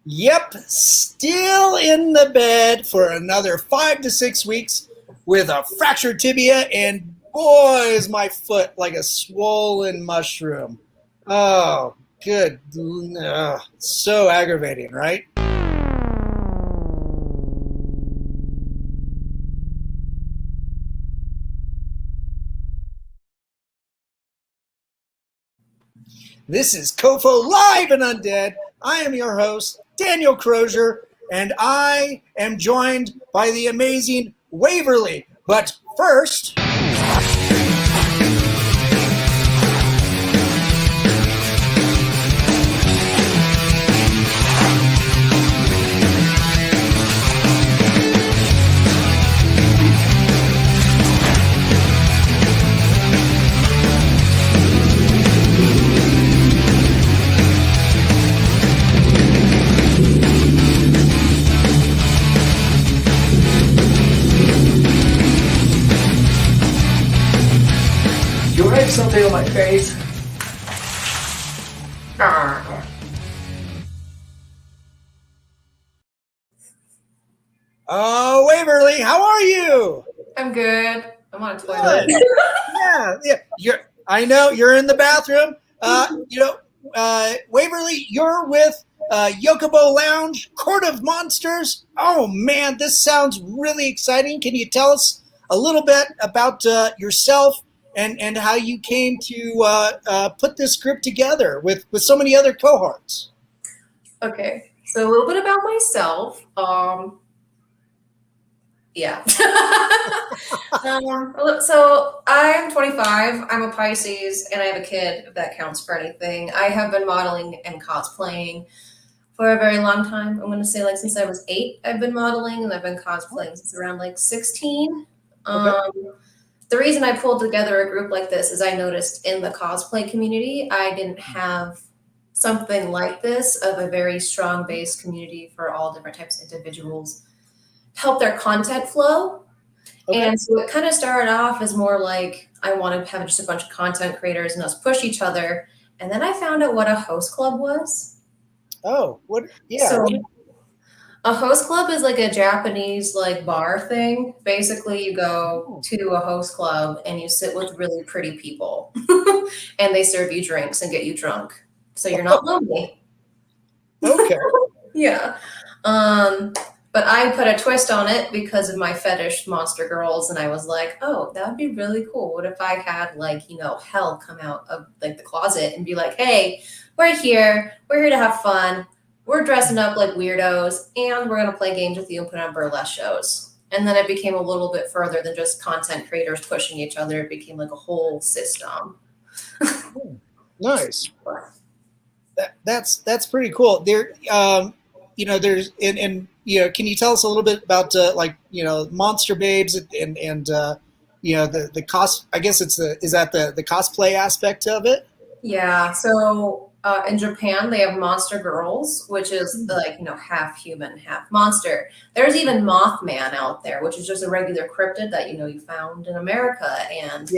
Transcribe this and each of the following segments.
Yep, still in the bed for another 5 to 6 weeks with a fractured tibia, and boy, is my foot like a swollen mushroom. Oh, good. So aggravating, right? This is COFOH Live Undead. I am your host, Daniel Crosier, and I am joined by the amazing Waverly. But first, Do I have something on my face? oh, Waverly, how are you? I'm good. I'm on a toilet. Yeah. I know you're in the bathroom. Waverly, you're with Yokubou Lounge, Court of Monsters. Oh man, this sounds really exciting. Can you tell us a little bit about yourself and how you came to put this group together with so many other cohorts? Okay, so a little bit about myself. Yeah. So I'm 25. I'm a Pisces, and I have a kid, if that counts for anything. I have been modeling and cosplaying for a very long time. I'm going to say since I was 8, I've been modeling, and I've been cosplaying since around 16. Okay. The reason I pulled together a group like this is I noticed in the cosplay community, I didn't have something like this of a very strong base community for all different types of individuals, help their content flow. Okay. And so it kind of started off as more like I wanted to have just a bunch of content creators and us push each other. And then I found out what a host club was. Oh, what? Yeah. So a host club is like a Japanese bar thing. Basically, you go to a host club and you sit with really pretty people and they serve you drinks and get you drunk. So you're not lonely. Okay. Yeah. But I put a twist on it because of my fetish monster girls, and I was like, oh, that would be really cool. What if I had hell come out of the closet and be like, hey, we're here to have fun. We're dressing up like weirdos, and we're going to play games with you and put on burlesque shows. And then it became a little bit further than just content creators pushing each other. It became like a whole system. Nice. That's pretty cool. There, there's can you tell us a little bit about Monster Babes and the cost? I guess is that the cosplay aspect of it? Yeah. So in Japan, they have Monster Girls, which is half human, half monster. There's even Mothman out there, which is just a regular cryptid that you found in America, and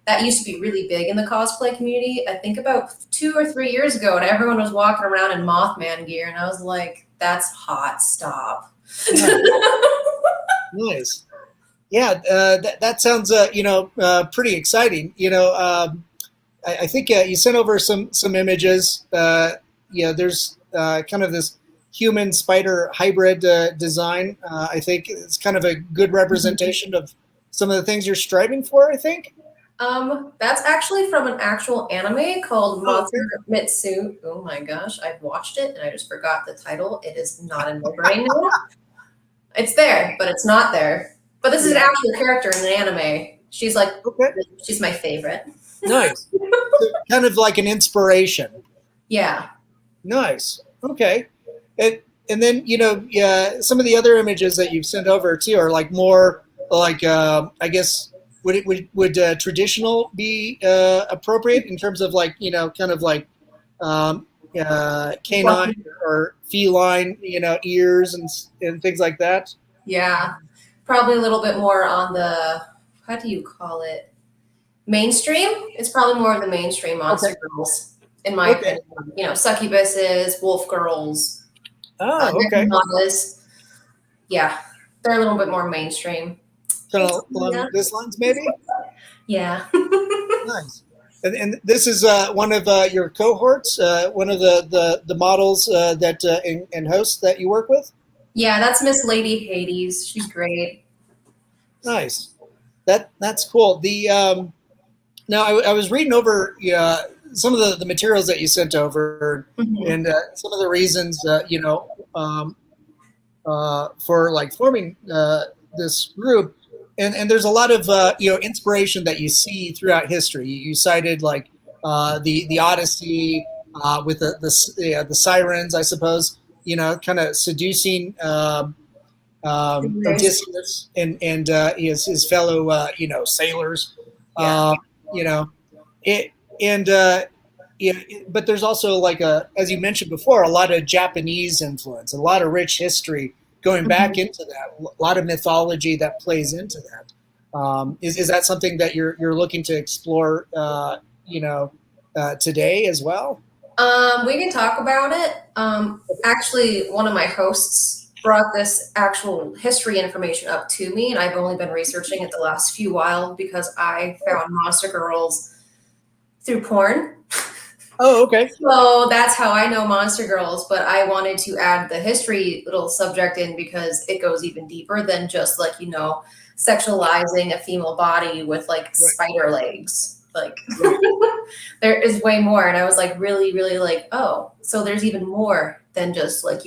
that used to be really big in the cosplay community. I think about 2 or 3 years ago, and everyone was walking around in Mothman gear, and I was like, "That's hot. Stop." Nice. Yeah, that sounds pretty exciting. I think you sent over some images. There's kind of this human spider hybrid design. I think it's kind of a good representation of some of the things you're striving for, I think. That's actually from an actual anime called Monster Mitsu. Oh my gosh, I've watched it and I just forgot the title. It is not in my brain now. It's there, but it's not there. But this is an actual character in an anime. She's she's my favorite. Nice. Kind of like an inspiration. Yeah. Nice. Okay. And then, some of the other images that you've sent over too are more I guess, would traditional be appropriate in terms of canine or feline, ears and things like that? Yeah. Probably a little bit more on the, how do you call it? Mainstream? It's probably more of the mainstream monster girls, in my opinion. Succubuses, wolf girls. Oh, okay. Nevermoddas. Yeah, they're a little bit more mainstream. Kind It's, of yeah. along this lines, maybe. Yeah. Nice. And this is one of your cohorts, one of the models that and hosts that you work with. Yeah, that's Miss Lady Hades. She's great. Nice. That's cool. The now I was reading over some of the materials that you sent over, Mhm. and some of the reasons for like forming this group, and there's a lot of inspiration that you see throughout history. You cited like the Odyssey with the sirens, I suppose. Kind of seducing Nice. Odysseus and his fellow sailors. Yeah. Uh, you know it and but there's also like as you mentioned before, a lot of Japanese influence, a lot of rich history going back Mhm. into that, a lot of mythology that plays into that. Is that something that you're looking to explore? Today as well. We can talk about it. Actually, one of my hosts brought this actual history information up to me, and I've only been researching it the last few while because I found Monster Girls through porn. Oh, okay. So that's how I know Monster Girls, but I wanted to add the history little subject in because it goes even deeper than just like, sexualizing a female body with like Right. spider legs. Like Right. there is way more. And I was like really, really like, oh, so there's even more than just like,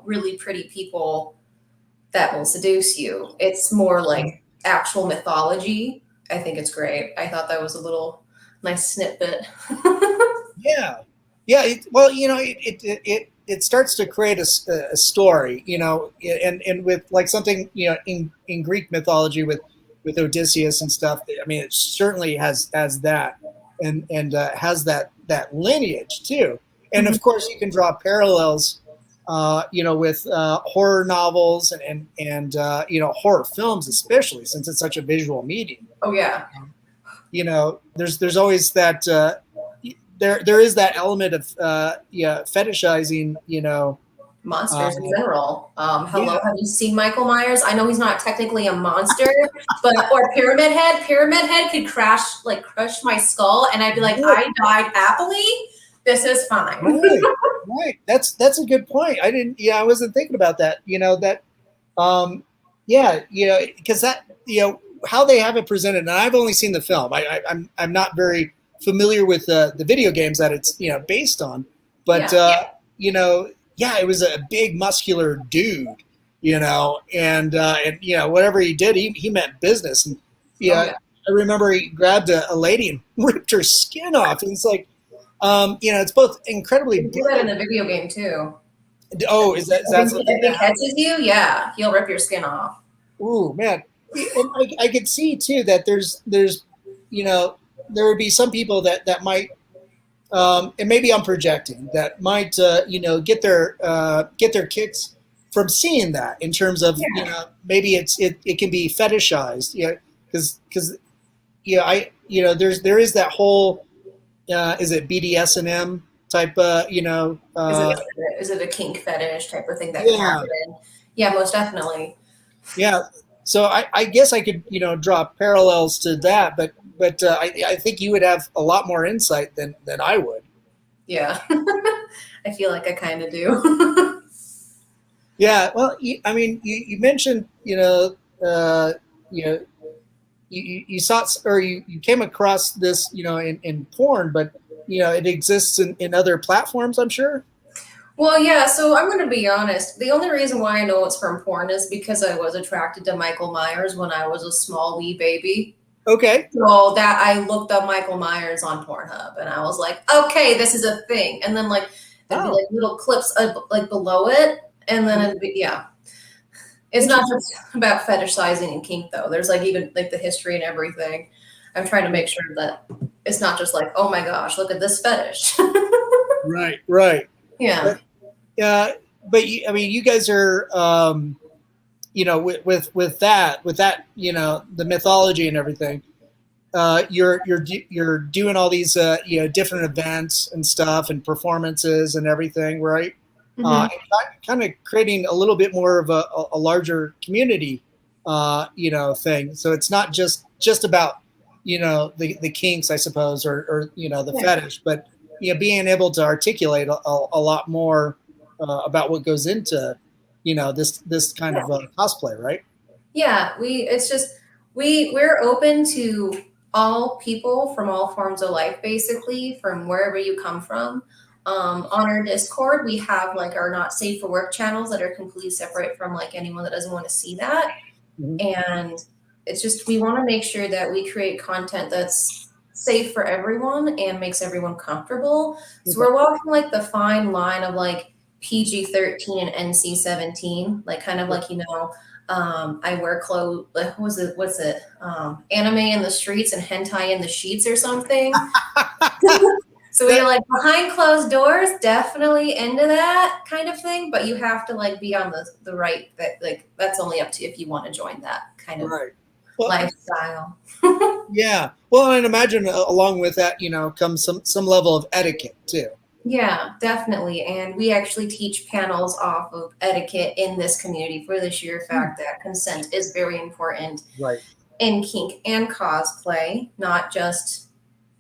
really pretty people that will seduce you. It's more like actual mythology. I think it's great. I thought that was a little nice snippet. Yeah, yeah. Well, it starts to create a story, and with like something in Greek mythology with Odysseus and stuff. I mean, it certainly has that and has that lineage too. And of course, you can draw parallels, with horror novels and horror films, especially since it's such a visual medium. Oh yeah. There's always that there is that element of fetishizing, Monsters in general. Hello, yeah. have you seen Michael Myers? I know he's not technically a monster, but or Pyramid Head. Pyramid Head could crush my skull, and I'd be like, Right, I died happily. This is fine. right, right. That's a good point. I wasn't thinking about that. Um, yeah, because that how they have it presented, and I've only seen the film. I'm not very familiar with the video games that it's based on, but Yeah. yeah, it was a big muscular dude, and whatever he did, he meant business. And Oh yeah, yeah. I remember he grabbed a lady and ripped her skin off, and it's like, it's both incredibly You can do that in brutal. a video game too. Oh, is that something If that he happens? catches you, yeah, he'll rip your skin off. Ooh, man. And I could see too that there's there would be some people that might and maybe I'm projecting that might get their kicks from seeing that in terms of maybe it can be fetishized, because there is that whole is it BDSM type Is it is it a kink fetish type of thing that can yeah. happen? Yeah, most definitely. Yeah. So I guess I could, draw parallels to that, but I think you would have a lot more insight than I would. Yeah. I feel like I kind of do. Yeah. Well, I mean, you mentioned, you know, you saw or you came across this, in porn, but it exists in other platforms, I'm sure. Well, yeah, so I'm going to be honest. The only reason why I know it's from porn is because I was attracted to Michael Myers when I was a small wee baby. Okay. So that I looked up Michael Myers on Pornhub and I was like, okay, this is a thing. And then there'd be Oh. little clips like below it, and then it'd be, yeah. It's not just about fetishizing and kink though. There's even the history and everything. I'm trying to make sure that it's not just like, oh my gosh, look at this fetish. Right. Right. Yeah. But I mean, you guys are, with that, the mythology and everything. You're doing all these, different events and stuff and performances and everything, right? Mm-hmm. and kind of creating a little bit more of a larger community, thing. So it's not just about, the kinks, I suppose, or the Yeah. fetish, but being able to articulate a lot more about what goes into, this kind Yeah. of cosplay, right? Yeah, it's just we're open to all people from all forms of life, basically, from wherever you come from. On our Discord, we have like our not safe for work channels that are completely separate from like anyone that doesn't want to see that. Mhm. And it's just we want to make sure that we create content that's safe for everyone and makes everyone comfortable. So Okay. we're walking like the fine line of like PG-13 and NC-17, like kind of like I wear clothes. Like, what's it? Anime in the streets and hentai in the sheets or something. So we That- are like behind closed doors, definitely into that kind of thing, but you have to like be on the right that like that's only up to if you want to join that kind of right. Well, lifestyle. yeah. Well, and imagine along with that, comes some level of etiquette too. Yeah, definitely. And we actually teach panels off of etiquette in this community for the sheer fact that consent is very important Right. in kink and cosplay, not just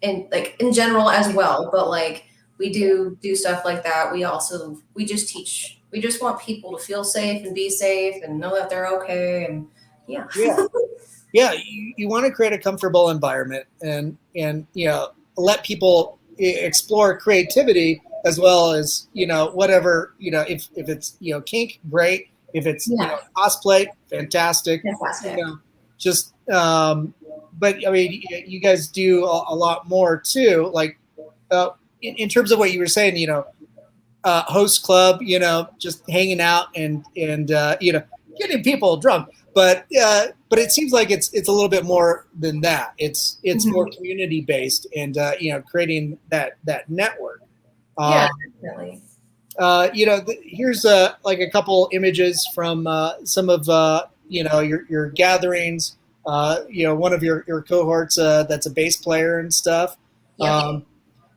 in general as well, but like we do stuff like that. We just teach we just want people to feel safe and be safe and know that they're okay and yeah. Yeah. Yeah, you want to create a comfortable environment and let people explore creativity as well as whatever if it's kink, great. If it's Yeah. cosplay, fantastic. you Fantastic. know just but I mean you guys do a lot more too, like in terms of what you were saying, host club, just hanging out and getting people drunk. But it seems like it's a little bit more than that. It's more Mhm. community based and creating that network. Yeah, Um, definitely. Here's like a couple images from some of your gatherings. One of your cohorts that's a bass player and stuff. Yep.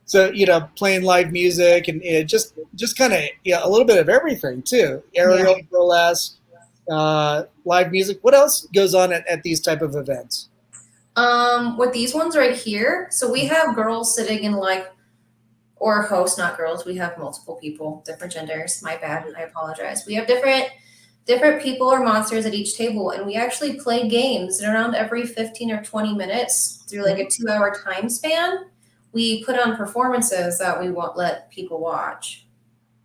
So playing live music and just kind of a little bit of everything too. Yeah. Aerial, burlesque, live music. What else goes on at these type of events? With these ones right here, so we have girls sitting in like or hosts, not girls. We have multiple people, different genders. My bad. I apologize. We have different people or monsters at each table, and we actually play games around every 15 or 20 minutes through like a 2-hour time span. We put on performances that we won't let people watch.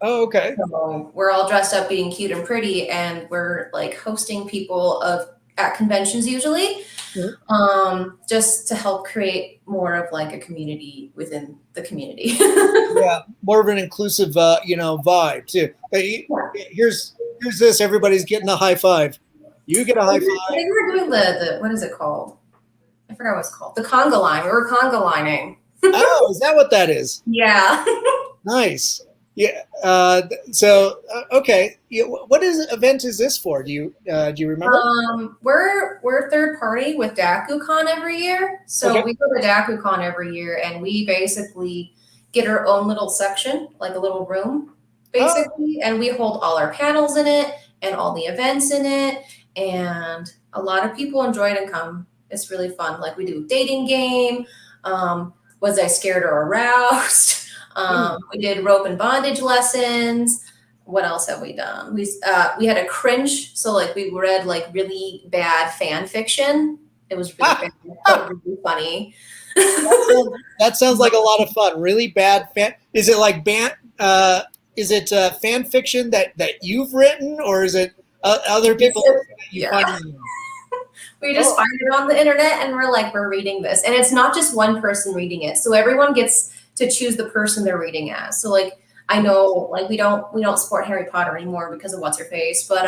Oh, okay. So we're all dressed up being cute and pretty, and we're like hosting people at conventions usually, Mhm. just to help create more of like a community within the community. Yeah, more of an inclusive, vibe too. Hey, here's this. Everybody's getting a high five. You get a high I five. think we're doing the what is it called? I forgot what it's called. The conga line. We were conga lining. Oh, is that what that is? Yeah. Nice. Yeah. Okay. What event is this for? Do you remember? We're third party with DakuCon every year. So Okay. we go to DakuCon every year and we basically get our own little section, like a little room, Oh, basically, and we hold all our panels in it and all the events in it. And a lot of people enjoy it and come. It's really fun. Like we do a dating game. Was I scared or aroused? We did rope and bondage lessons. What else have we done? We had a cringe, so like we read like really bad fan fiction. It was really bad, but really funny. that sounds like a lot of fun. Really bad fan. Is it like Is it fan fiction that you've written, or is it other people that you Yeah. find? We just find it on the internet and we're reading this. And it's not just one person reading it. So everyone gets to choose the person they're reading as. So like I know like we don't support Harry Potter anymore because of what's her face, but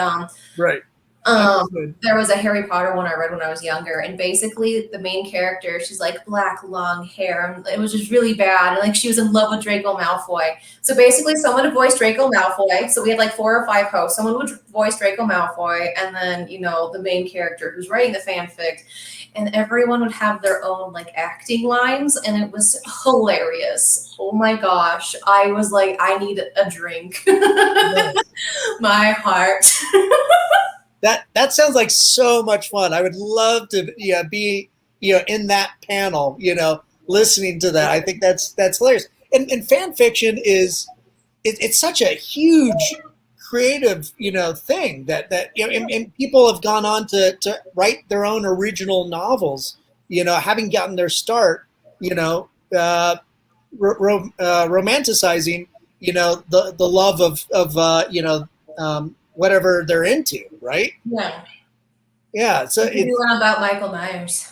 Right. Understood. There was a Harry Potter one I read when I was younger, and basically the main character, she's like black, long hair, and it was just really bad. And like she was in love with Draco Malfoy. So basically, someone would voice Draco Malfoy. So we had like 4 or 5 hosts. Someone would voice Draco Malfoy, and then the main character who's writing the fanfic, and everyone would have their own like acting lines, and it was hilarious. Oh my gosh, I was like, I need a drink. Yes. My heart. That sounds like so much fun. I would love to be in that panel, listening to that. I think that's hilarious. And fan fiction it's such a huge creative thing that and people have gone on to write their own original novels, having gotten their start, romanticizing the love of whatever they're into, right? Yeah. So it's about Michael Myers.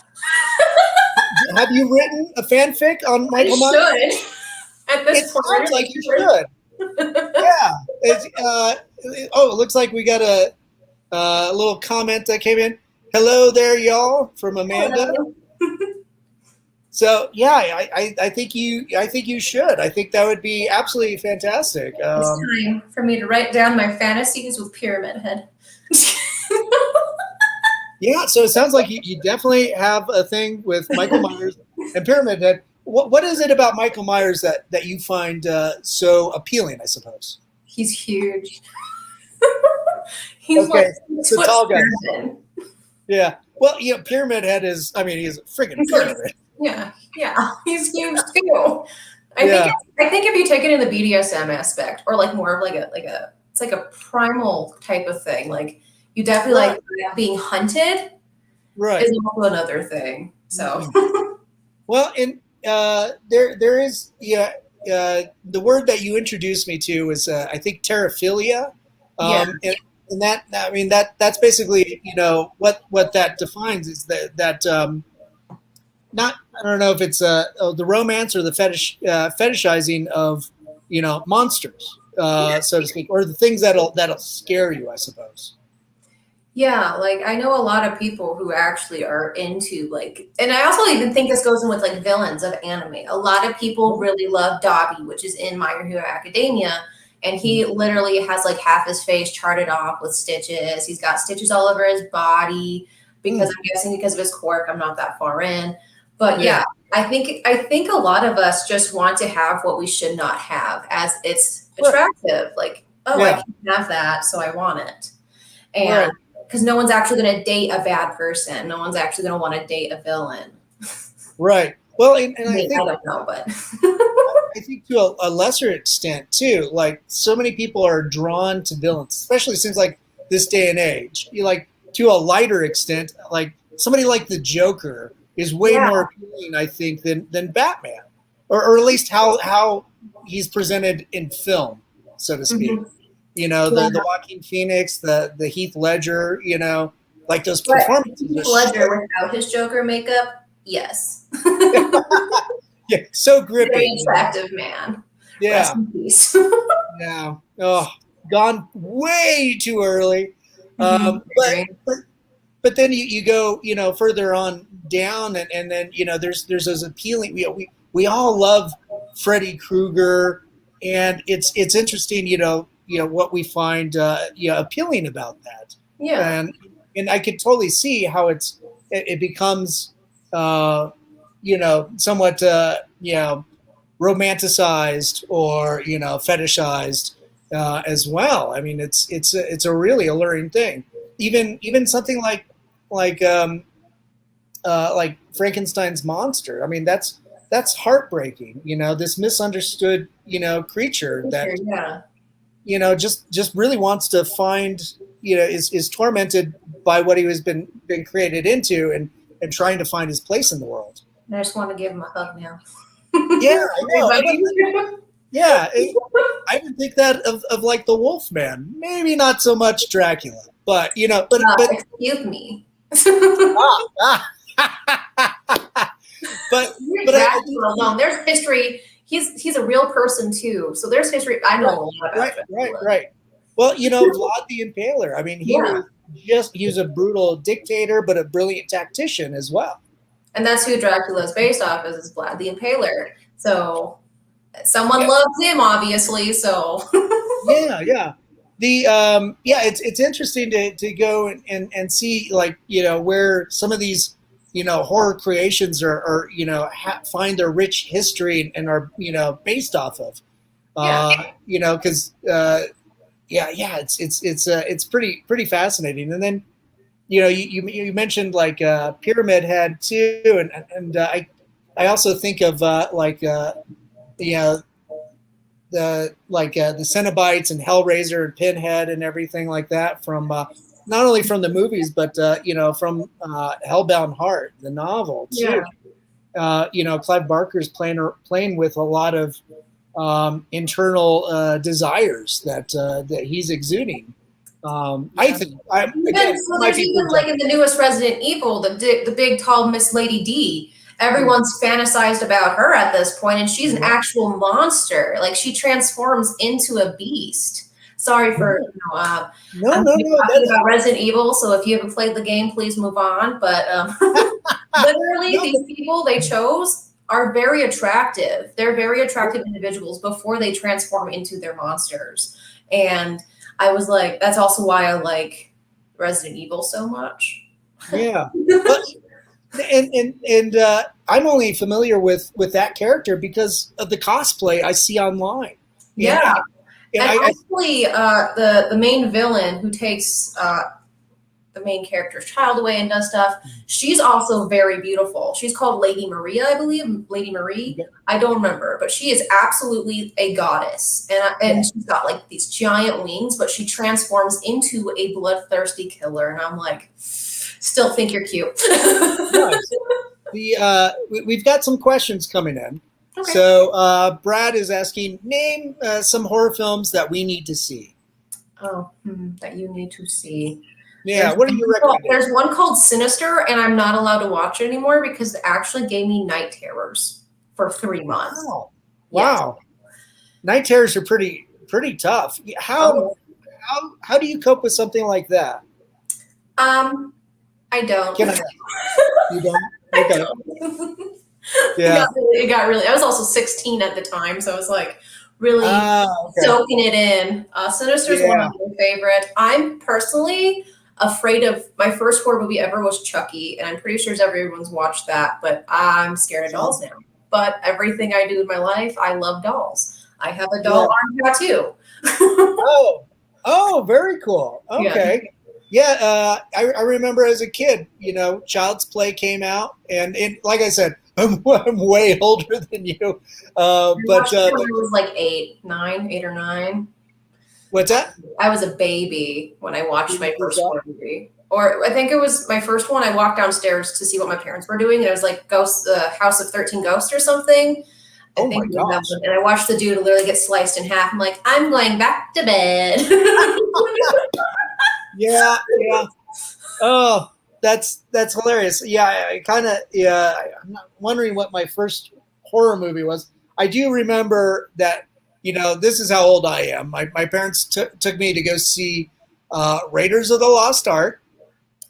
Have you written a fanfic on Michael Myers? Should. At this It point, sounds like you should. Yeah. It looks like we got a little comment that came in. Hello there, y'all, from Amanda. Hello. So yeah, I think you should. I think that would be absolutely fantastic. It's time for me to write down my fantasies with Pyramid Head. Yeah, so it sounds like you definitely have a thing with Michael Myers and Pyramid Head. What is it about Michael Myers that you find so appealing, I suppose? He's huge. He's okay, like so tall guy. Person. Yeah. Well, Pyramid Head he's a freaking pyramid. Yeah, he's huge too. I think if you take it in the BDSM aspect, or like more of it's like a primal type of thing. Like you definitely like being hunted. Right. Is also another thing. So. Well, and there is the word that you introduced me to is I think terraphilia. And that's basically what that defines is that not, I don't know if it's the romance or the fetishizing of monsters, so to speak, or the things that'll scare you, I suppose. Yeah, like I know a lot of people who actually are into and I also even think this goes in with like villains of anime. A lot of people really love Dobby, which is in My Hero Academia, and he literally has like half his face charted off with stitches. He's got stitches all over his body because I'm guessing because of his quirk. I'm not that far in. But yeah, I think a lot of us just want to have what we should not have, as it's attractive. Like, I can't have that, so I want it. And because no one's actually going to date a bad person. No one's actually going to want to date a villain. Right. Well, and I think, I don't know, but I think to a lesser extent too, like so many people are drawn to villains, especially since like this day and age. To a lighter extent, like somebody like the Joker is way more appealing, I think, than Batman, or at least how he's presented in film, so to speak. The Joaquin Phoenix, the Heath Ledger, like those performances. Heath Ledger without his Joker makeup, yes. Yeah, so gripping. Very attractive man. Yeah. Rest in peace. Yeah. Oh, gone way too early. But then you go, further on down, and then there's those appealing. We all love Freddy Krueger, and it's interesting, what we find appealing about that. Yeah. And I could totally see how it becomes somewhat romanticized or fetishized as well. I mean, it's a really alluring thing. Even something like Frankenstein's monster. I mean, that's heartbreaking. This misunderstood creature that just really wants to find is tormented by what he has been created into and trying to find his place in the world. I just want to give him a hug now. Yeah, I know. Yeah, I would think that of like the Wolfman. Maybe not so much Dracula, but excuse me. but Dracula alone. There's history. He's a real person too. So there's history. I know a lot about Dracula. Right. Well, Vlad the Impaler. I mean, Yeah. he was a brutal dictator, but a brilliant tactician as well. And that's who Dracula is based off of, is Vlad the Impaler. So someone Yeah, loves him, obviously. So yeah, yeah. It's interesting to go and see, like, where some of these horror creations find their rich history and are based off of. yeah, Because yeah, it's pretty fascinating. And then you mentioned like Pyramid Head too, and I also think of you know the Cenobites and Hellraiser and Pinhead and everything like that from not only from the movies but from Hellbound Heart, the novel too. yeah. Clive Barker's playing with a lot of internal desires that he's exuding. I think Even again so, might there's be even like in the newest Resident Evil, the big tall Miss Lady D. Everyone's fantasized about her at this point, and she's an actual monster. Like she transforms into a beast. Sorry for no I'm no no talking that's about Resident Evil. So if you haven't played the game, please move on. But literally, no, these people they chose are very attractive. They're very attractive individuals before they transform into their monsters. And I was like, that's also why I like Resident Evil so much. yeah. But I'm only familiar with that character because of the cosplay I see online. And Yeah, and and I actually, the main villain who takes the main character's child away and does stuff. She's also very beautiful. She's called Lady Maria, I believe. Lady Marie. I don't remember, but she is absolutely a goddess, and she's got like these giant wings, but she transforms into a bloodthirsty killer, and I'm like, still think you're cute. nice. We've got some questions coming in. Okay. So Brad is asking, name some horror films that we need to see. Oh, that you need to see. Yeah, what are you recommending? There's one called Sinister, and I'm not allowed to watch it anymore because it actually gave me night terrors for 3 months. Wow. Wow. Yes. Night terrors are pretty tough. How do you cope with something like that? I don't. You don't? Okay. I don't. Yeah. It got really. I was also 16 at the time, so I was like really soaking it in. Sinister's one of my favorite. I'm personally afraid of, my first horror movie ever was Chucky, and I'm pretty sure everyone's watched that, but I'm scared of dolls now. But everything I do in my life, I love dolls. I have a doll arm tattoo. Oh, very cool. Okay. Yeah, I remember as a kid, Child's Play came out, and like I said, I'm way older than you. But I was like 8 or 9. What's that? I was a baby when I watched my first horror movie. Or I think it was my first one. I walked downstairs to see what my parents were doing, and it was like House of 13 Ghosts or something. I think my gosh. And I watched the dude literally get sliced in half. I'm like, I'm going back to bed. Yeah. Oh, that's hilarious. Yeah, I'm not wondering what my first horror movie was. I do remember that, this is how old I am. My parents took me to go see Raiders of the Lost Ark,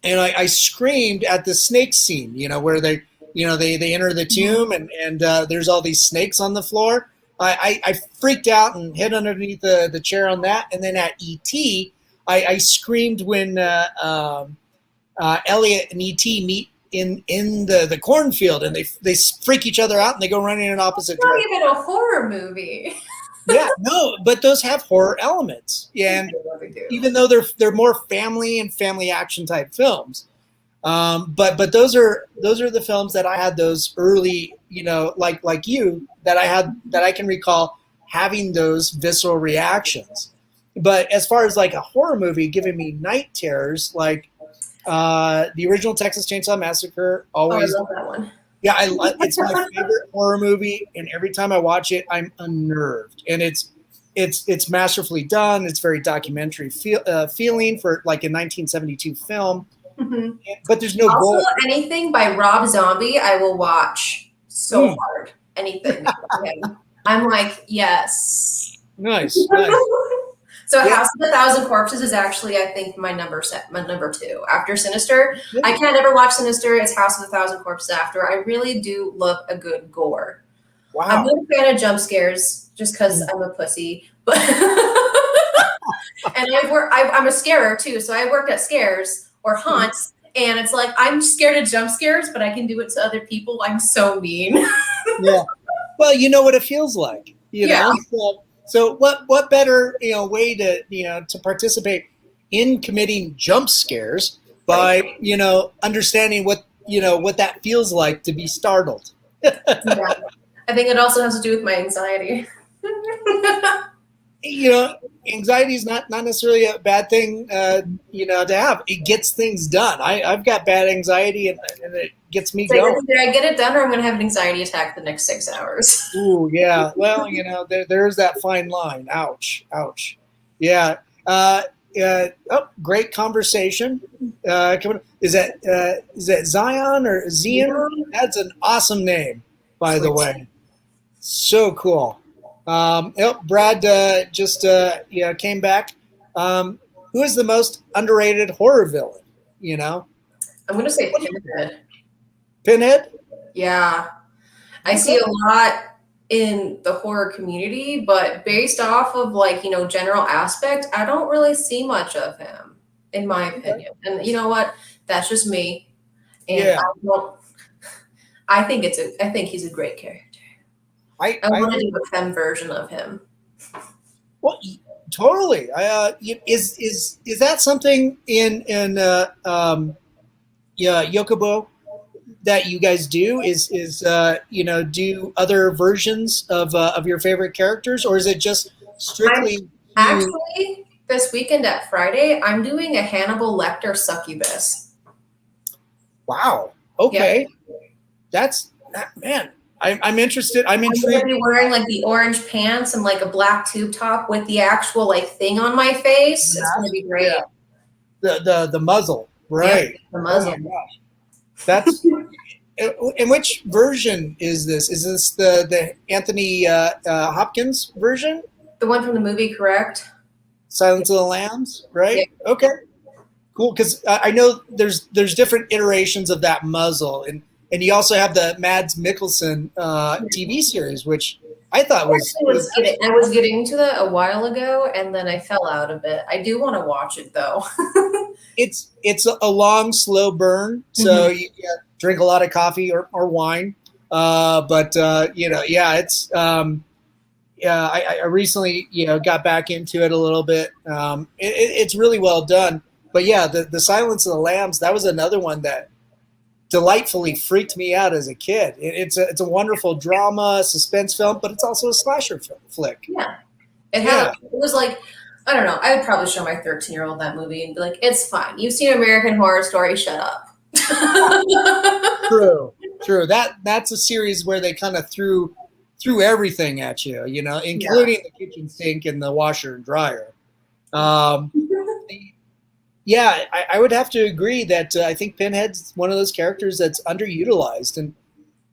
and I screamed at the snake scene, where they enter the tomb and there's all these snakes on the floor. I freaked out and hid underneath the chair on that. And then at E.T., I screamed when Elliot and E.T. meet in the cornfield, and they freak each other out and they go running in opposite directions. It's not even a horror movie. Yeah, no, but those have horror elements. And even though they're more family and family action type films. But those are the films that I had those early, like you, that I can recall having those visceral reactions. But as far as like a horror movie giving me night terrors, like the original Texas Chainsaw Massacre, always. I love that one. Yeah, it's my favorite horror movie, and every time I watch it, I'm unnerved. And it's masterfully done. It's very documentary feeling for like a 1972 film. Mm-hmm. But there's no goal. Anything by Rob Zombie, I will watch so hard. Anything. I'm like, yes. Nice. So Yeah. House of a Thousand Corpses is actually, I think, my number 2 after Sinister. Yeah. I can't ever watch Sinister. It's House of a Thousand Corpses after. I really do love a good gore. Wow. I'm not a fan of jump scares just because I'm a pussy, but and I'm a scarer too. So I worked at Scares or Haunts, and it's like I'm scared of jump scares, but I can do it to other people. I'm so mean. Yeah. Well, you know what it feels like, you know. So what better way to to participate in committing jump scares by understanding what what that feels like to be startled. Yeah. I think it also has to do with my anxiety. Anxiety is not necessarily a bad thing, to have. It gets things done. I've got bad anxiety, and it gets me going. Did I get it done, or I'm going to have an anxiety attack the next 6 hours? Ooh, yeah. Well, there's that fine line. Ouch, ouch. Yeah. Great conversation. Is that Zion or Zion? That's an awesome name, by the way. So cool. Brad just came back. Who is the most underrated horror villain? I'm going to say Pinhead. Pinhead? Yeah. I see a lot in the horror community, but based off of general aspect, I don't really see much of him, in my opinion. And you know what? That's just me. And I think he's a great character. I want to do a femme version of him. Well, totally. Is that something in Yokubou that you guys do? Is do other versions of your favorite characters, or is it just strictly? Actually, this weekend at Friday, I'm doing a Hannibal Lecter succubus. Wow. Okay. Yep. Man. I'm interested. I'm intrigued. I'm going to be wearing the orange pants and a black tube top with the actual thing on my face. It's going to be great. Yeah. The muzzle, right? Yep, the muzzle. Oh my gosh. That's. And which version is this? Is this the Anthony Hopkins version? The one from the movie, correct? Silence of the Lambs, right? Yeah. Okay. Cool, because I know there's different iterations of that muzzle, and you also have the Mads Mikkelsen TV series, which I thought was. I was getting to that a while ago, and then I fell out of it. I do want to watch it though. It's a long, slow burn, so you drink a lot of coffee or wine. It's. I recently got back into it a little bit. It's really well done. But yeah, the Silence of the Lambs, that was another one that delightfully freaked me out as a kid. It's a wonderful drama, suspense film, but it's also a slasher flick. Yeah. It was I don't know, I would probably show my 13-year-old that movie and be like, it's fine. You've seen American Horror Story, shut up. True. That's a series where they kind of threw everything at you, including the kitchen sink and the washer and dryer. Yeah, I would have to agree that I think Pinhead's one of those characters that's underutilized, and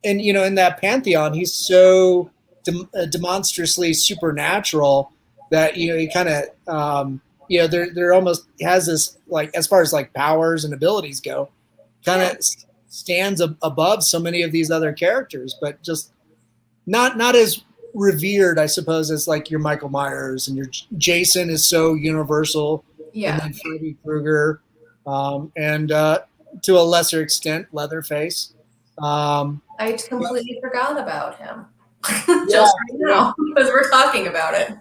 in that pantheon, he's so demonstrously supernatural that he kind of there almost has this as far as powers and abilities go, kind of stands above so many of these other characters, but just not as revered, I suppose, as your Michael Myers and your Jason is so universal. Yeah. And then Freddy Krueger, and to a lesser extent, Leatherface. I completely forgot about him. Just right now, because we're talking about it.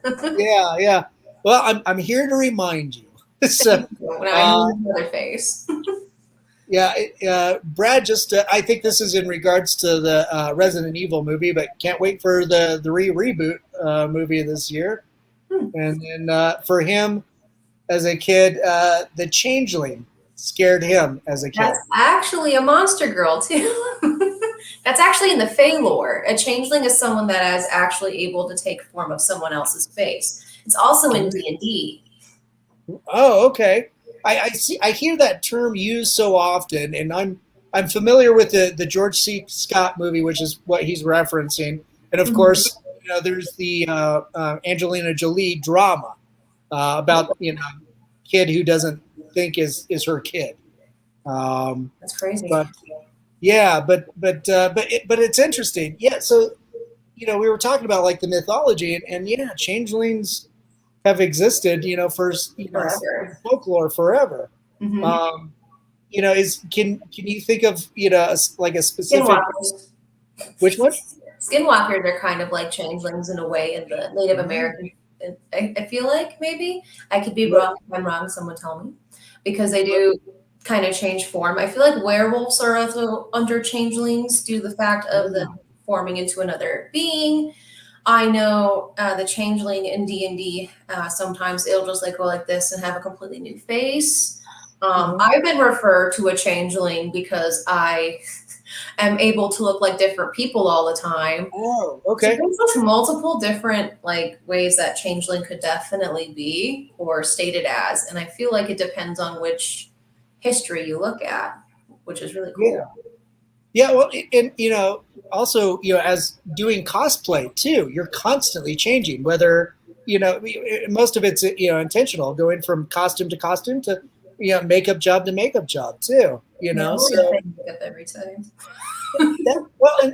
Yeah. Well, I'm here to remind you. So, when I knew Leatherface. Brad just, I think this is in regards to the Resident Evil movie, but can't wait for the reboot movie this year. And then for him, as a kid, the Changeling scared him as a kid. That's actually a monster girl too. That's actually in the Fae lore. A Changeling is someone that is actually able to take form of someone else's face. It's also in D&D. Oh, okay. I see. I hear that term used so often, and I'm familiar with the George C. Scott movie, which is what he's referencing, and of course, there's the Angelina Jolie drama. about kid who doesn't think is her kid. That's crazy. But yeah, but it's interesting. Yeah, so we were talking about like the mythology, and yeah, changelings have existed, for Forever. folklore forever. Mm-hmm. Is can you think of like a specific Skinwalkers. which one? Skinwalkers are kind of like changelings in a way in the Native American. I feel like maybe I could be wrong. If I'm wrong, someone tell me, because they do kind of change form. I feel like werewolves are also under changelings due to the fact of the forming into another being. I know the changeling in D&D, sometimes it'll just like go like this and have a completely new face. I've been referred to a changeling because I am able to look like different people all the time. Oh, okay. So there's just multiple different like ways that changeling could definitely be or stated as, and I feel like it depends on which history you look at, which is really cool. Yeah, well, and also as doing cosplay too, you're constantly changing. Whether most of it's intentional, going from costume to costume to makeup job to makeup job too. So makeup every time.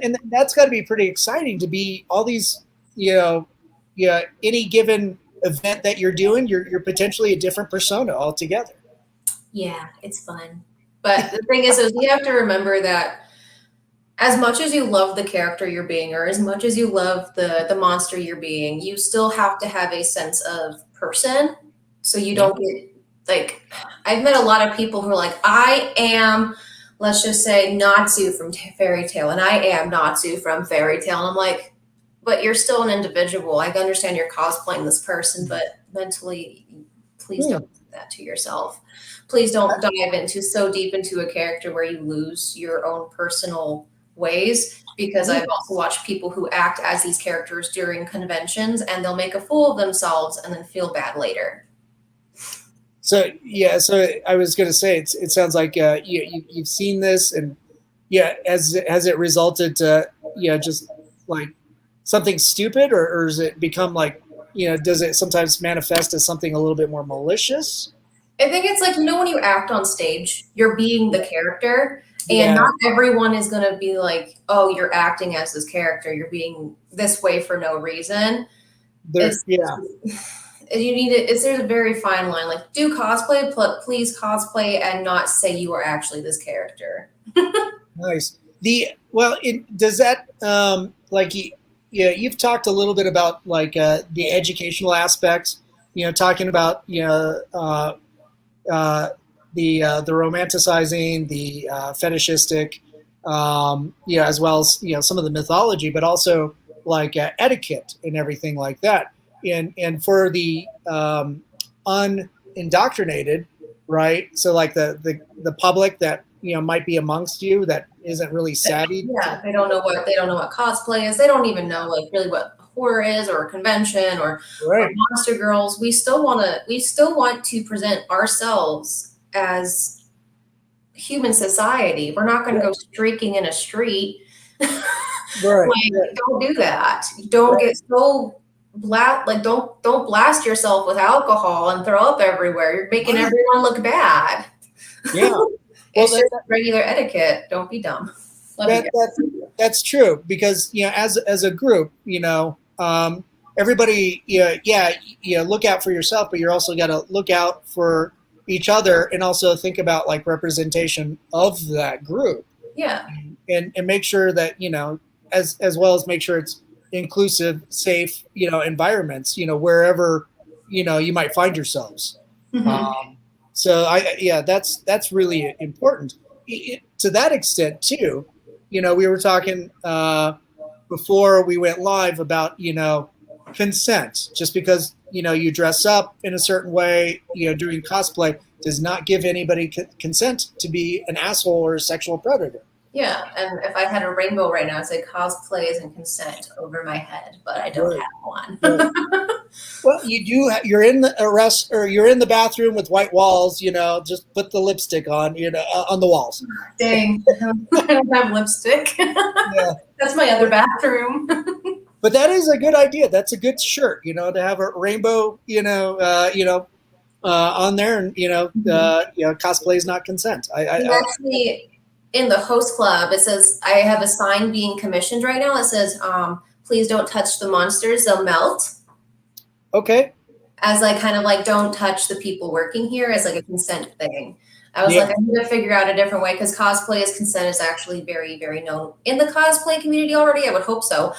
and that's got to be pretty exciting to be all these any given event that you're doing, you're potentially a different persona altogether. Yeah, it's fun. But the thing is you have to remember that as much as you love the character you're being, or as much as you love the monster you're being, you still have to have a sense of person. So you don't get like, I've met a lot of people who are like, I am, let's just say, Natsu from Fairy Tale, and I am Natsu from Fairy Tale. And I'm like, but you're still an individual. I understand you're cosplaying this person, but mentally, please don't do that to yourself. Please don't dive into so deep into a character where you lose your own personal ways, because I've also watched people who act as these characters during conventions and they'll make a fool of themselves and then feel bad later. So I was going to say it sounds like you've seen this, and has it resulted to just like something stupid, or does it become like does it sometimes manifest as something a little bit more malicious? I think it's like, when you act on stage, you're being the character. And not everyone is going to be like, oh, you're acting as this character. You're being this way for no reason. There's a very fine line. Like, do cosplay, please cosplay and not say you are actually this character. Nice. Does that you've talked a little bit about like the educational aspects. Talking about the romanticizing, the fetishistic, as well as some of the mythology, but also like etiquette and everything like that. And for the unindoctrinated, right? So like the public that might be amongst you that isn't really savvy. Yeah, they don't know what cosplay is. They don't even know like really what horror is, or a convention, or monster girls. We still want to present ourselves as human society. We're not going to go streaking in a street. Don't do that. Don't get so don't blast yourself with alcohol and throw up everywhere. You're making everyone look bad. Yeah. It's just regular etiquette. Don't be dumb. That's true, because as a group, everybody look out for yourself, but you're also got to look out for each other, and also think about like representation of that group. Yeah. And make sure that as well as make sure it's inclusive, safe environments wherever you might find yourselves. So that's really important. To that extent too, we were talking before we went live about consent. Just because you dress up in a certain way doing cosplay does not give anybody consent to be an asshole or a sexual predator. Yeah, and if I had a rainbow right now, I'd say cosplay is and consent over my head, but I don't have one. Well, you do. You're in you're in the bathroom with white walls. Just put the lipstick on. On the walls. Dang, I don't have lipstick. Yeah. That's my other bathroom. But that is a good idea. That's a good shirt, to have a rainbow, on there, and cosplay is not consent. And actually, in the host club, it says I have a sign being commissioned right now. It says, "Please don't touch the monsters; they'll melt." Okay. As like kind of like don't touch the people working here as like a consent thing. I was Yeah. like, I need to figure out a different way because cosplay as consent is actually very, very known in the cosplay community already. I would hope so.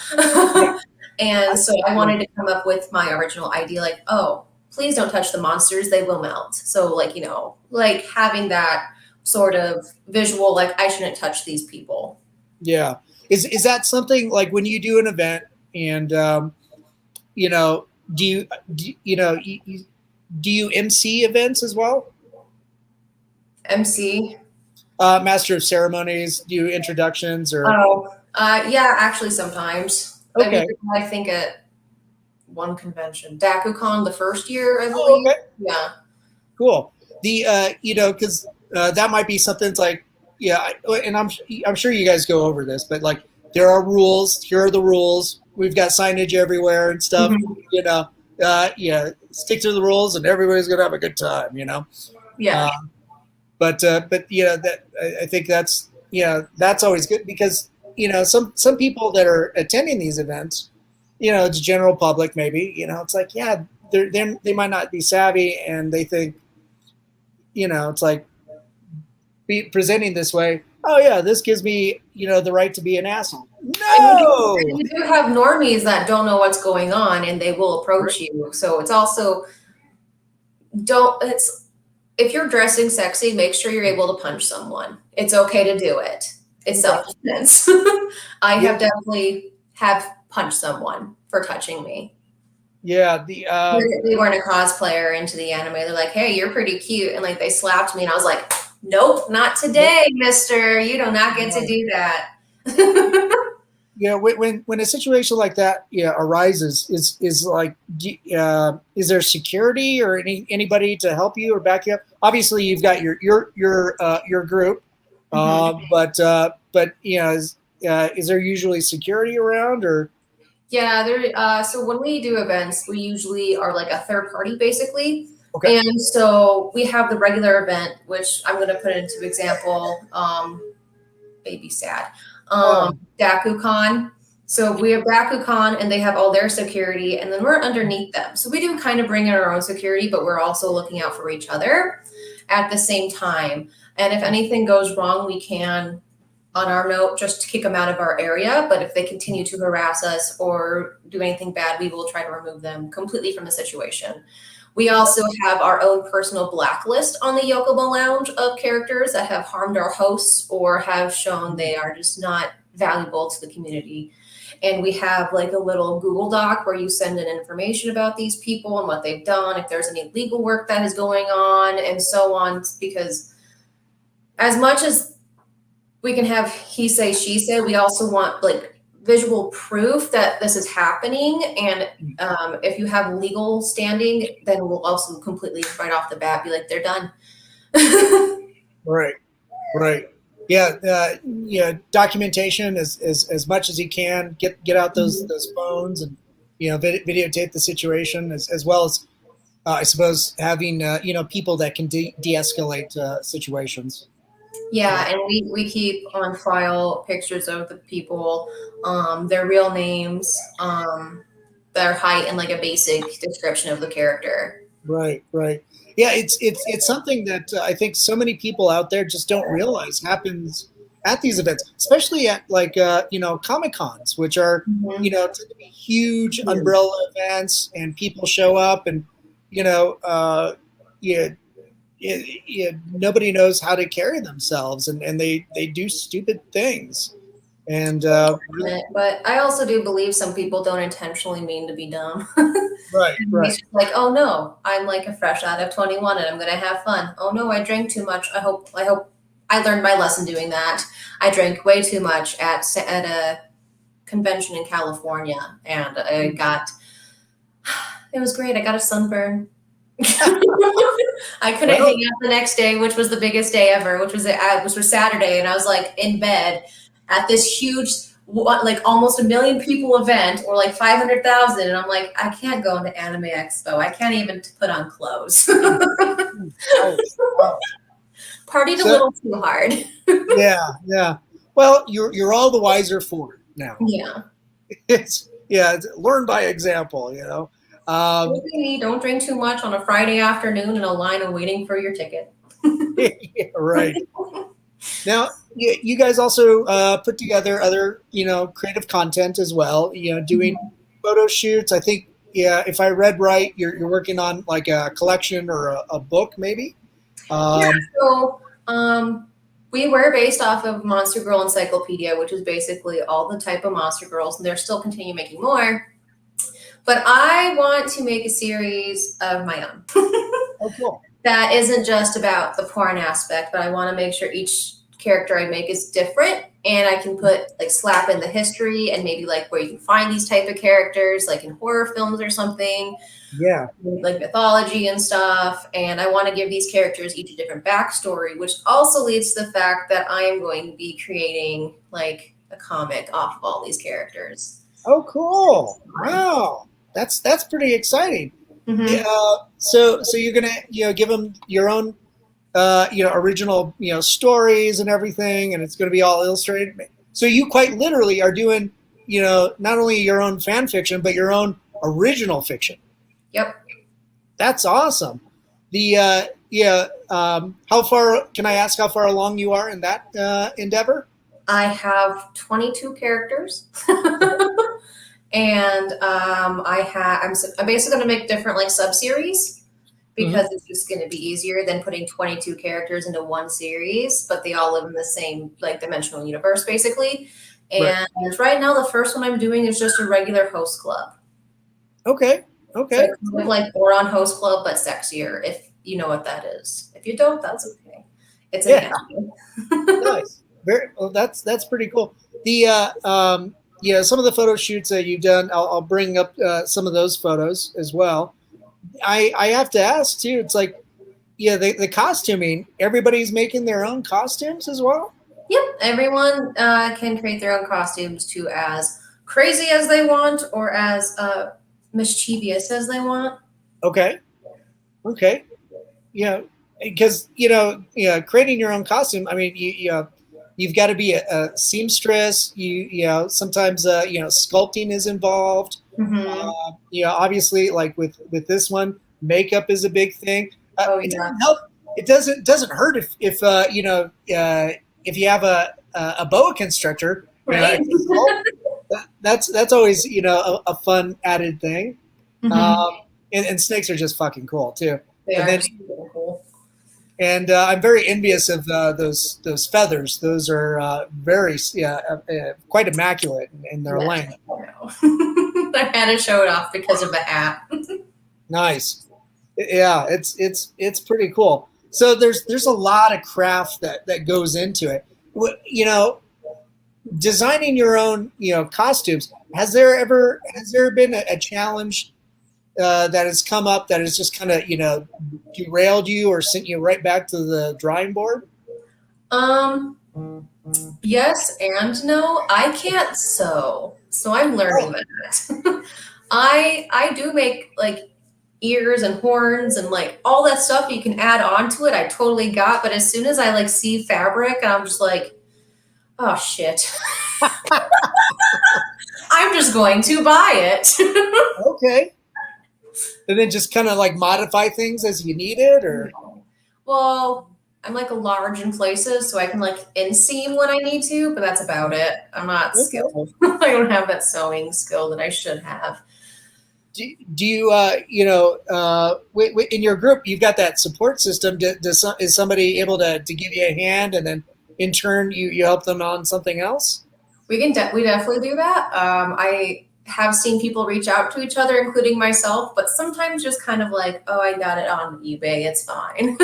And so I wanted to come up with my original idea, like, oh, please don't touch the monsters, they will melt. So like, like having that sort of visual, like I shouldn't touch these people. Yeah. Is that something like when you do an event and do you MC events as well? MC? Master of ceremonies, do introductions or? Yeah, actually sometimes. Okay. I mean, I think at one convention, DakuCon the first year, I believe. Okay. Yeah. Cool. The because that might be something that's like, yeah, and I'm sure you guys go over this, but like there are rules. Here are the rules. We've got signage everywhere and stuff. Mm-hmm. Stick to the rules, and everybody's gonna have a good time. Yeah. But that I think that's always good because some people that are attending these events, it's general public maybe, it's like they might not be savvy and they think, it's like presenting this way. Oh yeah, this gives me the right to be an asshole. No, and you do have normies that don't know what's going on and they will approach you. So it's also if you're dressing sexy, make sure you're able to punch someone. It's okay to do it. It's self-defense. I have definitely punched someone for touching me. Yeah, they weren't a cosplayer into the anime. They're like, "Hey, you're pretty cute," and like they slapped me, and I was like, "Nope, not today, Mister. You do not get to do that." When a situation like that arises, is like, is there security or anybody to help you or back you up? Obviously, you've got your group, but is there usually security around or? Yeah, so when we do events, we usually are like a third party, basically. Okay. And so we have the regular event, which I'm going to put into example. Baby sad. DakuCon. So we have DakuCon and they have all their security and then we're underneath them. So we do kind of bring in our own security, but we're also looking out for each other at the same time. And if anything goes wrong, we can, on our note, just kick them out of our area. But if they continue to harass us or do anything bad, we will try to remove them completely from the situation. We also have our own personal blacklist on the Yokubou Lounge of characters that have harmed our hosts or have shown they are just not valuable to the community. And we have like a little Google Doc where you send in information about these people and what they've done, if there's any legal work that is going on and so on. Because as much as we can have he say, she say, we also want like visual proof that this is happening. And if you have legal standing, then we'll also completely right off the bat be like, they're done. Right. Yeah. Documentation as much as you can. Get out those phones and videotape the situation as well as I suppose having people that can de-escalate situations. Yeah, and we keep on file pictures of the people, their real names, their height, and like a basic description of the character. Right. Yeah, it's something that I think so many people out there just don't realize happens at these events, especially at like Comic Cons, which are tend to be huge umbrella events, and people show up, and nobody knows how to carry themselves, and they do stupid things. And but I also do believe some people don't intentionally mean to be dumb. Right. It's just like, oh no, I'm like a fresh out of 21 and I'm gonna have fun. Oh no, I drank too much. I hope I learned my lesson doing that. I drank way too much at a convention in California, and it was great. I got a sunburn. I couldn't hang out the next day, which was the biggest day ever, which was Saturday, and I was like in bed at this huge like almost 1 million people event or like 500,000, and I'm like, I can't go into Anime Expo. I can't even put on clothes. Ouch, ouch. Partied a So, little too hard. yeah, yeah. Well, you're all the wiser for it now. Yeah. Learn by example, you know. Don't drink too much on a Friday afternoon in a line of waiting for your ticket. Yeah, right. Now, you guys also put together other, creative content as well. Doing photo shoots. I think, yeah, if I read right, you're working on like a collection or a book, maybe. Yeah, Um, so we were based off of Monster Girl Encyclopedia, which is basically all the type of Monster Girls, and they're still continue making more. But I want to make a series of my own. oh, cool. That isn't just about the porn aspect, but I want to make sure each character I make is different, and I can put like slap in the history and maybe like where you can find these type of characters, like in horror films or something, Yeah. like mythology and stuff. And I want to give these characters each a different backstory, which also leads to the fact that I am going to be creating like a comic off of all these characters. Oh, cool. Wow. That's pretty exciting. Mm-hmm. Yeah. So you're gonna give them your own original stories and everything, and it's gonna be all illustrated. So you quite literally are doing not only your own fan fiction but your own original fiction. Yep. That's awesome. The how far can I ask how far along you are in that endeavor? I have 22 characters. And I'm basically going to make different like sub-series because it's just going to be easier than putting 22 characters into one series, but they all live in the same like dimensional universe basically. And right now the first one I'm doing is just a regular host club. Okay. So kind of like Boron Host Club, but sexier, if you know what that is. If you don't, that's okay. It's an anime. Nice. Very well. That's pretty cool. The some of the photo shoots that you've done, I'll bring up some of those photos as well. I have to ask too. It's like, the costuming. Everybody's making their own costumes as well. Yep, everyone can create their own costumes to as crazy as they want or as mischievous as they want. Okay. Yeah, because creating your own costume. I mean, you've got to be a seamstress. Sometimes sculpting is involved. Obviously, like with this one, makeup is a big thing. It doesn't help. It doesn't hurt if you have a boa constrictor. Right. That's always a fun added thing. And snakes are just fucking cool too. They are super cool. And I'm very envious of those feathers. Those are very quite immaculate in their length. I had to show it off because of the hat. Nice. Yeah, it's pretty cool. So there's a lot of craft that goes into it. Designing your own costumes. Has there been a challenge that has come up that has just kind of derailed you or sent you right back to the drawing board? Yes and no. I can't sew, so I'm learning that. I do make like ears and horns and like all that stuff you can add on to it. I totally got, but as soon as I like see fabric, I'm just like, oh shit. I'm just going to buy it. Okay. And then just kind of like modify things as you need it, or? Well, I'm like a large in places, so I can like inseam when I need to, but that's about it. I'm not skilled. I don't have that sewing skill that I should have. Do you, in your group, you've got that support system. Is somebody able to give you a hand, and then in turn you help them on something else? We definitely do that. I have seen people reach out to each other, including myself, but sometimes just kind of like, oh, I got it on eBay. It's fine.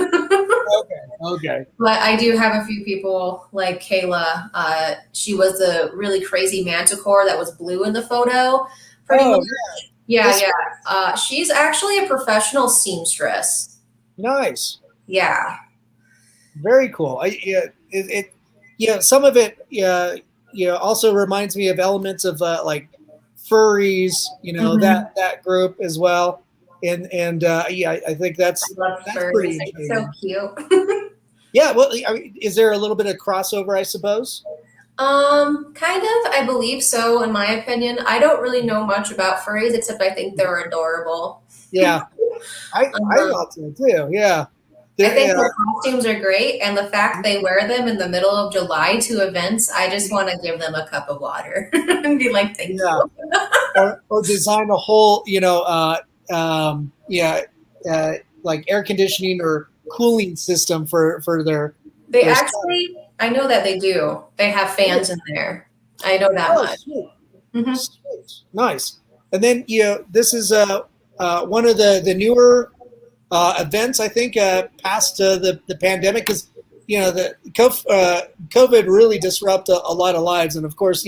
Okay. But I do have a few people like Kayla. She was the really crazy manticore that was blue in the photo. Pretty much. Yeah. She's actually a professional seamstress. Nice. Yeah. Very cool. Some of it, also reminds me of elements of like furries, Mhm. that group as well. And yeah, I think I that's love that's furries. pretty They're so intriguing. cute. Yeah, well, I mean, is there a little bit of crossover, I suppose? Kind of, I believe so, in my opinion. I don't really know much about furries, except I think they're adorable. Yeah, I Um, thought so too. Yeah, I there. think their costumes are great, and the fact they wear them in the middle of July to events, I just want to give them a cup of water and be like, thank Yeah, you. or design a whole, yeah, uh, like air conditioning or cooling system for They their stuff. actually, I know that they do. They have fans in there. I know that Oh, much. sweet. Hmm. Sweet. Nice. And then, this is one of the newer events, I think, past the pandemic, because the COVID really disrupt a lot of lives, and of course,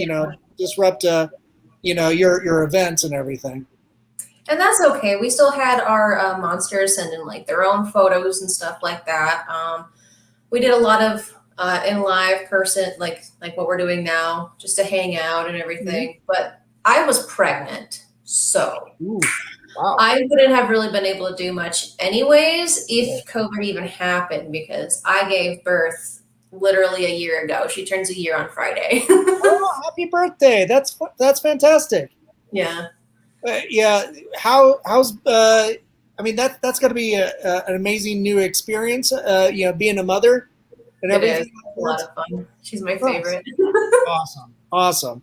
disrupt your events and everything. And that's okay. We still had our monsters send in like their own photos and stuff like that. We did a lot of in live person, like what we're doing now, just to hang out and Mhm. everything. But I was pregnant, so Ooh, wow. I wouldn't have really been able to do much anyways if COVID even happened because I gave birth literally a year ago. She turns a year on Friday. Oh, happy birthday! That's fantastic. Yeah, Yeah, how's I mean, that's got to be an amazing new experience. Being a mother and it is everything like a lot that. of fun. She's my Nice, favorite. awesome, awesome.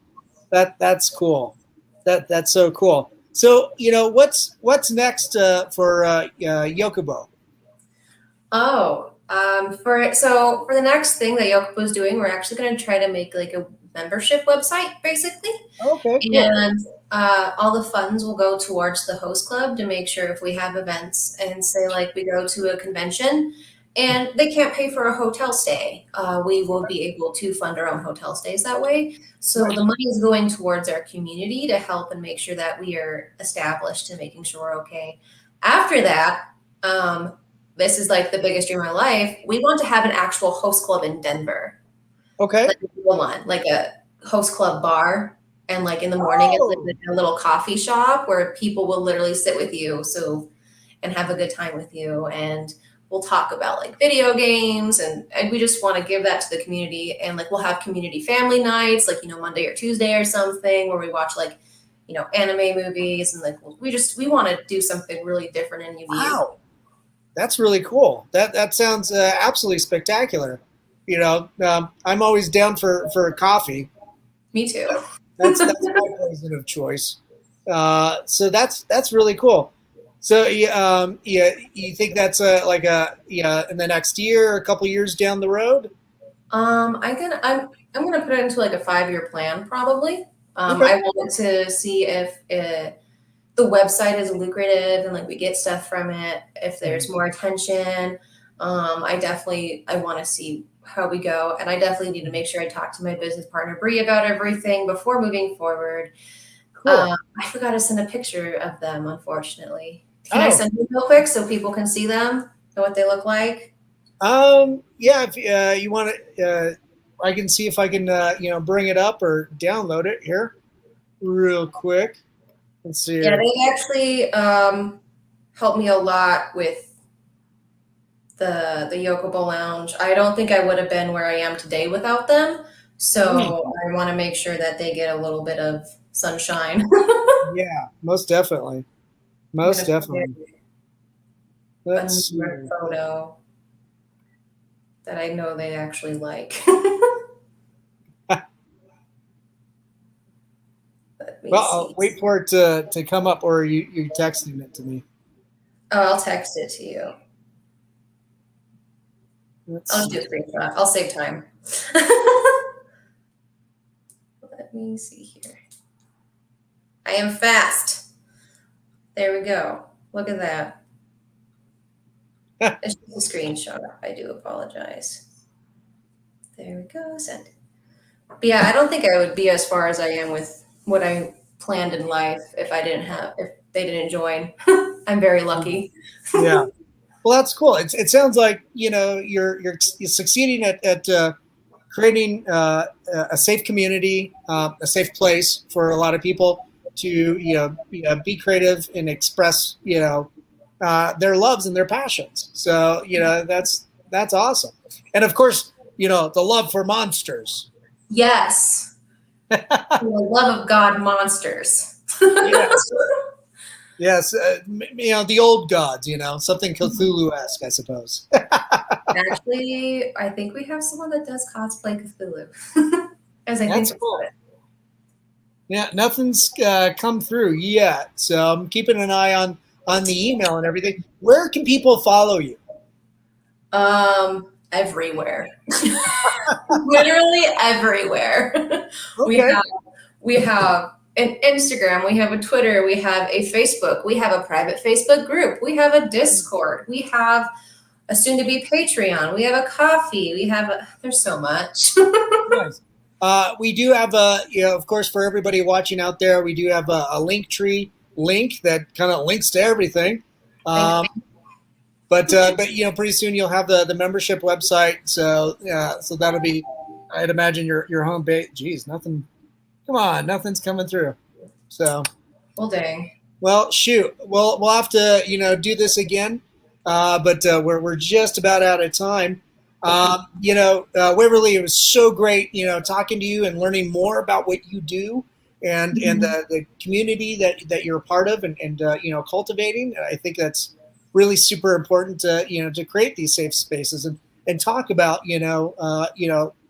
That's cool. That's so cool. So what's next for Yokubo? For the next thing that Yokubou is doing, we're actually going to try to make like a membership website, basically, Okay, cool. and all the funds will go towards the host club to make sure if we have events and say like we go to a convention and they can't pay for a hotel stay, we will be able to fund our own hotel stays that way. So the Nice. money is going towards our community to help and make sure that we are established and making sure we're okay. After that, um, this is like the biggest dream of my life. We want to have an actual host club in Denver, Okay. like a real one, like a host club bar. And like in the morning, it's Oh, like a little coffee shop where people will literally sit with you, and have a good time with you. And we'll talk about like video games, and we just want to give that to the community. And like we'll have community family nights, like Monday or Tuesday or something, where we watch like anime movies, and like we want to do something really different and unique. wow. That's really cool. That sounds absolutely spectacular. I'm always down for a coffee. Me too. That's my poison of choice. So that's really cool. So yeah, you think that's like in the next year, a couple years down the road? I'm gonna put it into like a 5-year plan probably. Okay. I want to see if the website is lucrative and like we get stuff from it. If there's more attention, I want to see how we go, and I definitely need to make sure I talk to my business partner Bree about everything before moving forward. Cool. I forgot to send a picture of them, unfortunately. Can I Oh, send them real quick so people can see them and what they look like? yeah. If you want to, I can see if I can bring it up or download it here real quick. Let's see Yeah, here. they actually helped me a lot with the Yokubou Lounge. I don't think I would have been where I am today without them. Hmm. So I want to make sure that they get a little bit of sunshine. Yeah, most definitely. I'm Most gonna put definitely. Let's another see. photo that I know they actually like. Let me Well, I'll see. wait for it to come up, or you texting it to me. Oh, I'll text it to you. Let's I'll do a see. screenshot. I'll save time. Let me see here. I am fast. There we go. Look at that. It's just a screenshot. I do apologize. There we go. Send. But yeah, I don't think I would be as far as I am with what I planned in life if they didn't join. I'm very lucky. Yeah. Well, that's cool. It sounds like you're succeeding at creating a safe community, a safe place for a lot of people to be creative and express their loves and their passions. So that's awesome. And of course, the love for monsters. Yes. The love of God, monsters. Yes. Yes, the old gods, something Cthulhu-esque, I suppose. Actually, I think we have someone that does cosplay Cthulhu. As I That's think cool. about it. Yeah, nothing's come through yet, so I'm keeping an eye on the email and everything. Where can people follow you? Everywhere. Literally everywhere. Okay. We have an Instagram, we have a Twitter, we have a Facebook, we have a private Facebook group, we have a Discord, we have a soon-to-be Patreon, we have a coffee, there's so much. Nice. We do have of course, for everybody watching out there, we do have a Linktree link that kind of links to everything. But pretty soon you'll have the membership website. So that'll be, I'd imagine your home base. Geez, nothing. Come on, nothing's coming through. So. Well, dang. Well, shoot. We'll have to do this again. But we're just about out of time. Waverly, it was so great, talking to you and learning more about what you do and the community that you're a part of and cultivating. I think that's really super important to create these safe spaces and talk about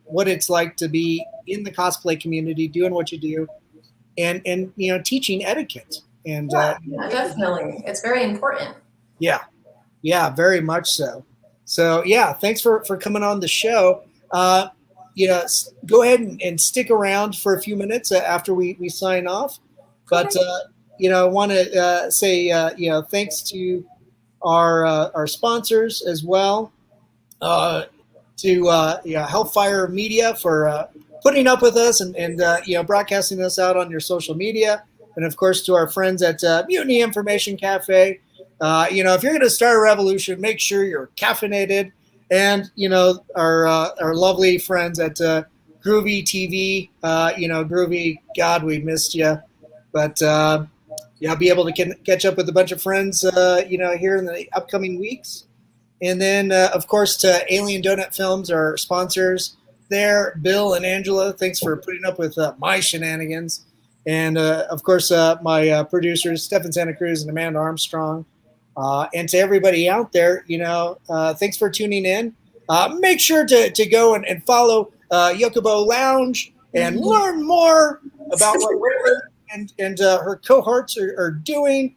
what it's like to be in the cosplay community, doing what you do, and teaching etiquette. And definitely, it's very important. Yeah, very much so. So yeah, thanks for coming on the show. Go ahead and stick around for a few minutes after we sign off. But I want to say thanks to our sponsors as well. To Hellfire Media for putting up with us and broadcasting us out on your social media, and of course to our friends at Mutiny Information Cafe. If you're going to start a revolution, make sure you're caffeinated. And our lovely friends at Groovy TV. Groovy, God, we missed you, but I'll be able to catch up with a bunch of friends here in the upcoming weeks. And then, of course, to Alien Donut Films, our sponsors there, Bill and Angela. Thanks for putting up with my shenanigans. And, of course, my producers, Stefan Santa Cruz and Amanda Armstrong. And to everybody out there, thanks for tuning in. Make sure to go and follow Yokubou Lounge and learn more about what Whitney and her cohorts are doing.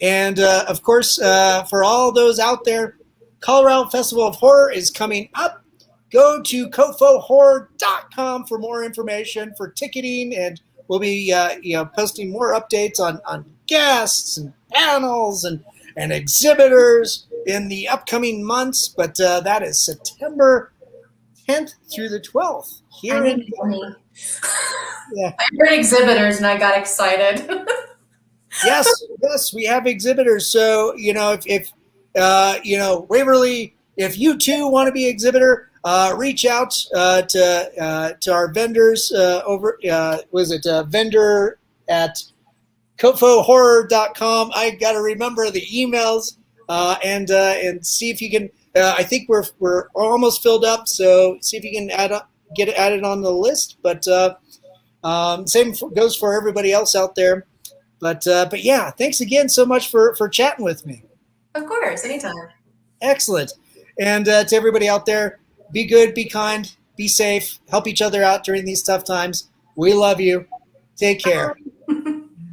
And, of course, for all those out there, Colorado Festival of Horror is coming up. Go to cofohorror.com for more information for ticketing, and we'll be posting more updates on guests and panels and exhibitors in the upcoming months. But that is September 10th through the 12th. Here in I heard exhibitors and I got excited. Yes, we have exhibitors. So if Waverly, if you too want to be an exhibitor, reach out to our vendors over. Vendor at cofohorror.com. I got to remember the emails and see if you can. I think we're almost filled up, so see if you can get it added on the list. But same goes for everybody else out there. But yeah, thanks again so much for chatting with me. Of course, anytime. Excellent. And to everybody out there, be good, be kind, be safe, help each other out during these tough times. We love you. Take care.